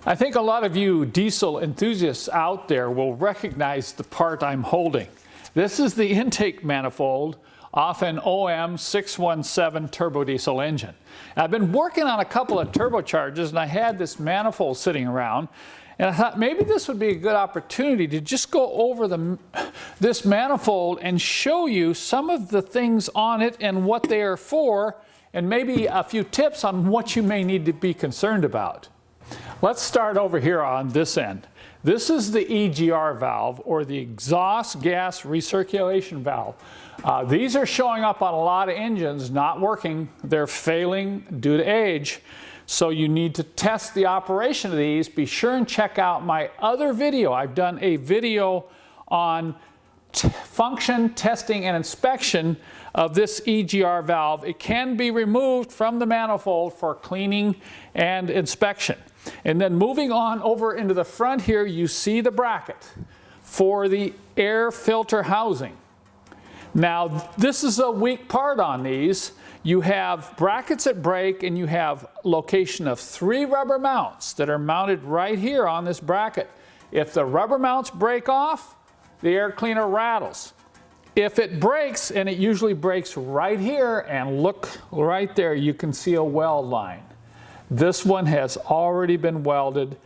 I think a lot of you diesel enthusiasts out there will recognize the part I'm holding. This is the intake manifold off an OM 617 turbo diesel engine. I've been working on a couple of turbochargers and I had this manifold sitting around and I thought maybe this would be a good opportunity to just go over this manifold and show you some of the things on it and what they are for, and maybe a few tips on what you may need to be concerned about. Let's start over here on this end. This is the Egr valve, or the exhaust gas recirculation valve. These are showing up on a lot of engines not working. They're failing due to age. So you need to test the operation of these. Be sure and check out my other video. I've done a video on function, testing, and inspection of this Egr valve. It can be removed from the manifold for cleaning and inspection. And then moving on over into the front here, you see the bracket for the air filter housing. Now, this is a weak part on these. You have brackets that break, and you have location of 3 rubber mounts that are mounted right here on this bracket. If the rubber mounts break off, the air cleaner rattles. If it breaks, and it usually breaks right here, and look right there, you can see a weld line. This one has already been welded.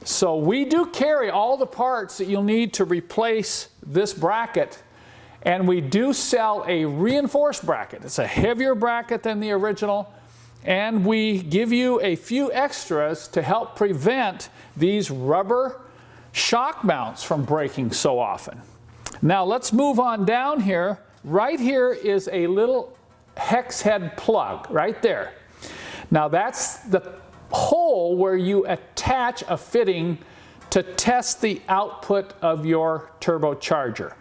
So we do carry all the parts that you'll need to replace this bracket, and we do sell a reinforced bracket. It's a heavier bracket than the original, and we give you a few extras to help prevent these rubber shock mounts from breaking so often. Now let's move on down here. Right here is a little hex head plug right there. Now that's the hole where you attach a fitting to test the output of your turbocharger.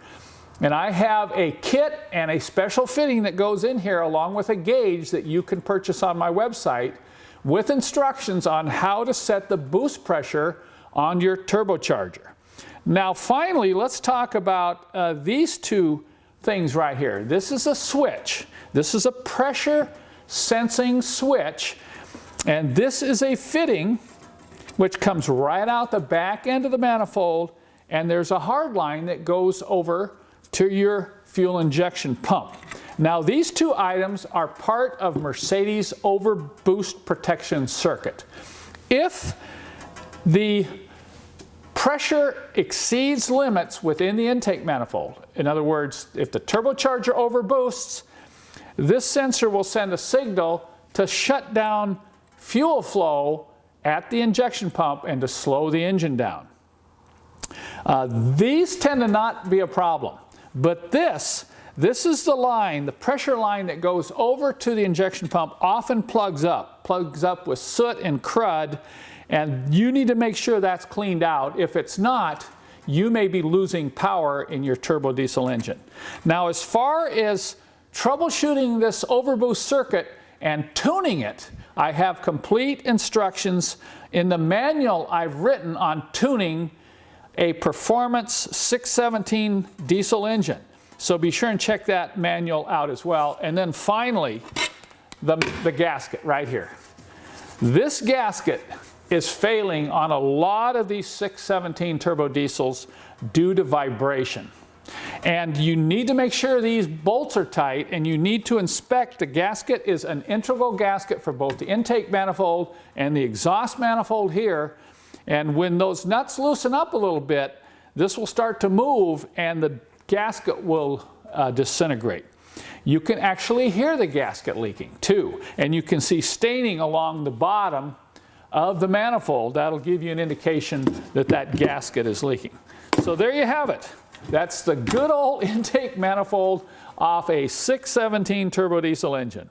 And I have a kit and a special fitting that goes in here along with a gauge that you can purchase on my website with instructions on how to set the boost pressure on your turbocharger. Now finally, let's talk about these two things right here. This is a switch. This is a pressure sensing switch, and this is a fitting which comes right out the back end of the manifold, and there's a hard line that goes over to your fuel injection pump. Now these two items are part of Mercedes overboost protection circuit. If the pressure exceeds limits within the intake manifold, in other words, if the turbocharger overboosts, this sensor will send a signal to shut down fuel flow at the injection pump and to slow the engine down. These tend to not be a problem, but this is the line, the pressure line that goes over to the injection pump often plugs up with soot and crud, and you need to make sure that's cleaned out. If it's not, you may be losing power in your turbo diesel engine. Now, as far as troubleshooting this overboost circuit and tuning it, I have complete instructions in the manual I've written on tuning a performance 617 diesel engine. So be sure and check that manual out as well. And then finally, the gasket right here. This gasket is failing on a lot of these 617 turbo diesels due to vibration. And you need to make sure these bolts are tight, and you need to inspect the gasket. Is an integral gasket for both the intake manifold and the exhaust manifold here. And when those nuts loosen up a little bit, this will start to move and the gasket will disintegrate. You can actually hear the gasket leaking too, and you can see staining along the bottom of the manifold. That'll give you an indication that that gasket is leaking. So there you have it. That's the good old intake manifold off a 617 turbo diesel engine.